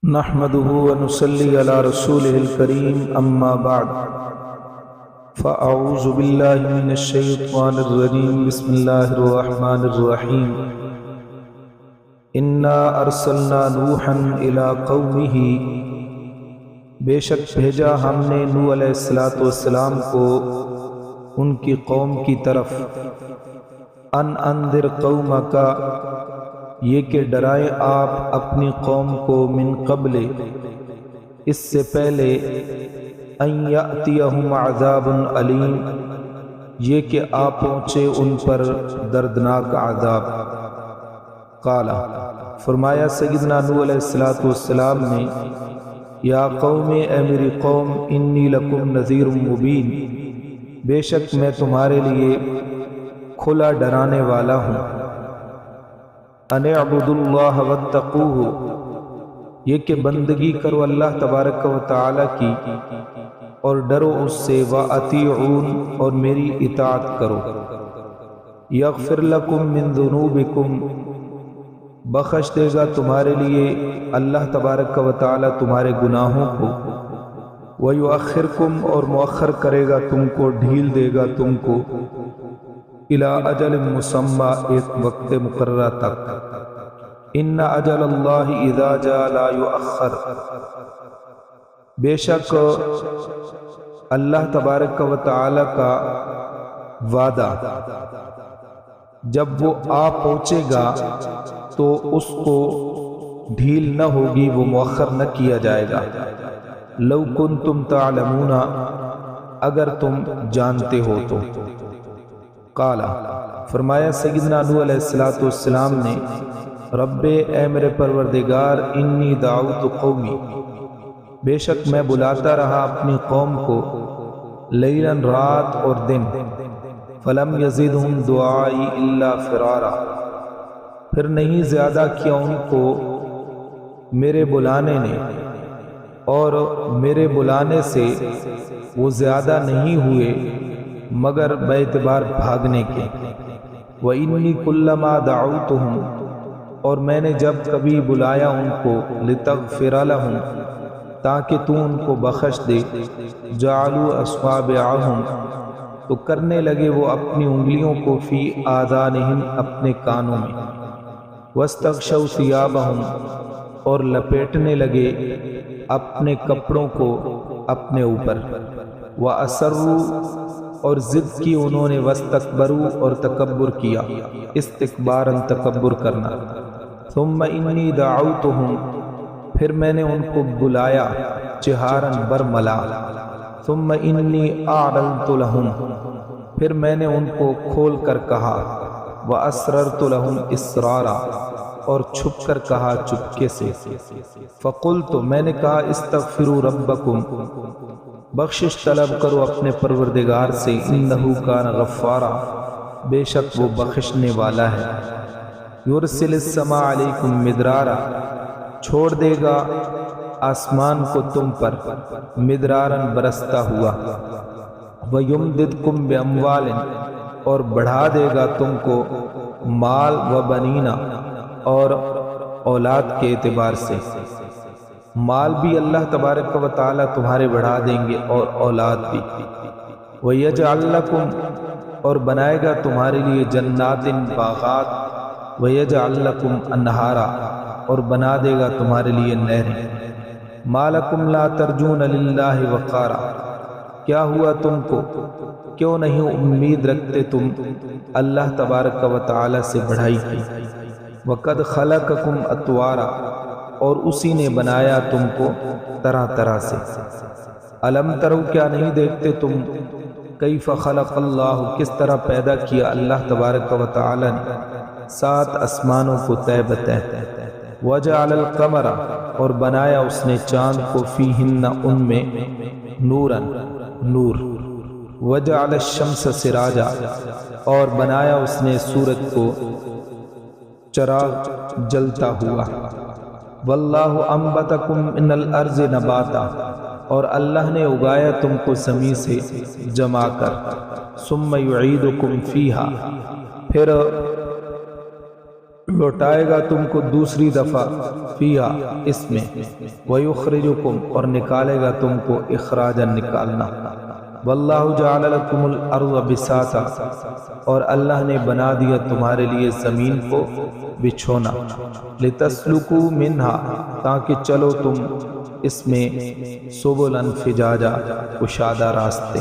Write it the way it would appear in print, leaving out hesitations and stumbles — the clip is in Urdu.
نحمده ونصلي على رسوله الكريم أما بعد فأعوذ بالله من الشيطان الرجيم بسم الله الرحمن الرحيم إنا أرسلنا نوحا إلى قومه بے شک بھیجا ہم نے نوح علیہ السلام کو ان کی قوم کی طرف ان انذر قومک یہ کہ ڈرائے آپ اپنی قوم کو من قبل اس سے پہلے ان یأتیہم عذاب علیم یہ کہ آ پہنچے ان پر دردناک عذاب۔ قال فرمایا سیدنا نوح علیہ السلام نے یا قوم اے میری قوم انی لکم نذیر مبین بے شک میں تمہارے لیے کھلا ڈرانے والا ہوں۔ ان اعبدوا اللہ واتقوہ یہ کہ بندگی کرو اللہ تبارک و تعالی کی اور ڈرو اس سے، واطیعون اور میری اطاعت کرو۔ یغفر لکم من ذنوبکم بخش دے گا تمہارے لیے اللہ تبارک و تعالی تمہارے گناہوں کو، ویؤخرکم اور مؤخر کرے گا تم کو، ڈھیل دے گا تم کو، الی اجل مسمى ایک وقت مقررہ تک۔ ان اجل اللہ اذا جاء لا یؤخر بے شک اللہ تبارک و تعالی کا وعدہ جب وہ آ پہنچے گا تو اس کو ڈھیل نہ ہوگی، وہ مؤخر نہ کیا جائے گا۔ لو کنتم تعلمون اگر تم جانتے ہو تو۔ قال فرمایا سیدنا نوح علیہ السلام نے رب اے میرے پروردگار انی دعوت قومی بے شک میں بلاتا رہا اپنی قوم کو، لیلاً رات اور دن، فلم یزدہم دعائی الا فرارا پھر نہیں زیادہ کیا ان کو میرے بلانے نے، اور میرے بلانے سے وہ زیادہ نہیں ہوئے مگر باعتبار بھاگنے کے۔ وَإِنِّي كُلَّمَا دَعَوْتُهُمْ اور میں نے جب کبھی بلایا ان کو، لِتَغْفِرَ لَهُمْ تاکہ تو ان کو بخش دے، جَعَلُوا أَصْابِعَهُمْ تو کرنے لگے وہ اپنی انگلیوں کو، فی آذانہم اپنے کانوں میں، وَاسْتَغْشَوْا ثِيَابَهُمْ اور لپیٹنے لگے اپنے کپڑوں کو اپنے اوپر، وَأَسَرُّوا اور ضد کی انہوں نے، واستکبروا اور تکبر کیا، استکباراً تکبر کرنا۔ ثم انی دعوتہم پھر میں نے ان کو بلایا، جہاراً برملا، ثم انی اعلنت لہم پھر میں نے ان کو کھول کر کہا، واسررت لہم اسرارا اور چھپ کر کہا چپکے سے۔ فقلت میں نے کہا استغفروا ربکم بخشش طلب کرو اپنے پروردگار سے، انہ کان غفارا بے شک وہ بخشنے والا ہے، یرسل السماء علیکم مدرارا چھوڑ دے گا آسمان کو تم پر، مدراراً برستا ہوا، ویمددکم باموال اور بڑھا دے گا تم کو مال، و بنینا اور اولاد کے اعتبار سے، مال بھی اللہ تبارک و تعالی تمہارے بڑھا دیں گے اور اولاد بھی۔ وَيَجْعَلْ لَكُمْ اور بنائے گا تمہارے لیے جنات باغات، وَيَجْعَلْ لَكُمْ أَنْهَارًا اور بنا دے گا تمہارے لیے نہریں۔ مَا لَكُمْ لَا تَرْجُونَ لِلَّهِ وَقَارًا کیا ہوا تم کو، کیوں نہیں امید رکھتے تم اللہ تبارک و تعالی سے بڑھائی کی۔ وَقَدْ خَلَقَكُمْ أَطْوَارًا اور اسی نے بنایا تم کو طرح طرح سے۔ الم ترو کیا نہیں دیکھتے تم، کیف خلق اللہ کس طرح پیدا کیا اللہ تبارک و تعالی نے 7 آسمانوں کو تہ بتہ۔ وجعل القمر اور بنایا اس نے چاند کو، فیہن ان میں، نورا نور، وجعل الشمس سراجا اور بنایا اس نے سورج کو چراغ جلتا ہوا۔ واللہ انبتکم من الارض نباتا اور اللہ نے اگایا تم کو زمین سے جما کر، ثم یعیدکم فیہا پھر لوٹائے گا تم کو دوسری دفعہ فیہا اس میں، ویخرجکم اور نکالے گا تم کو اخراجا نکالنا۔ واللہ جعل لکم الارض بساطا اور اللہ نے بنا دیا تمہارے لیے زمین کو بچھونا، لتسلکوا منہا تاکہ چلو تم اس میں سبلا فجاجا کشادہ راستے۔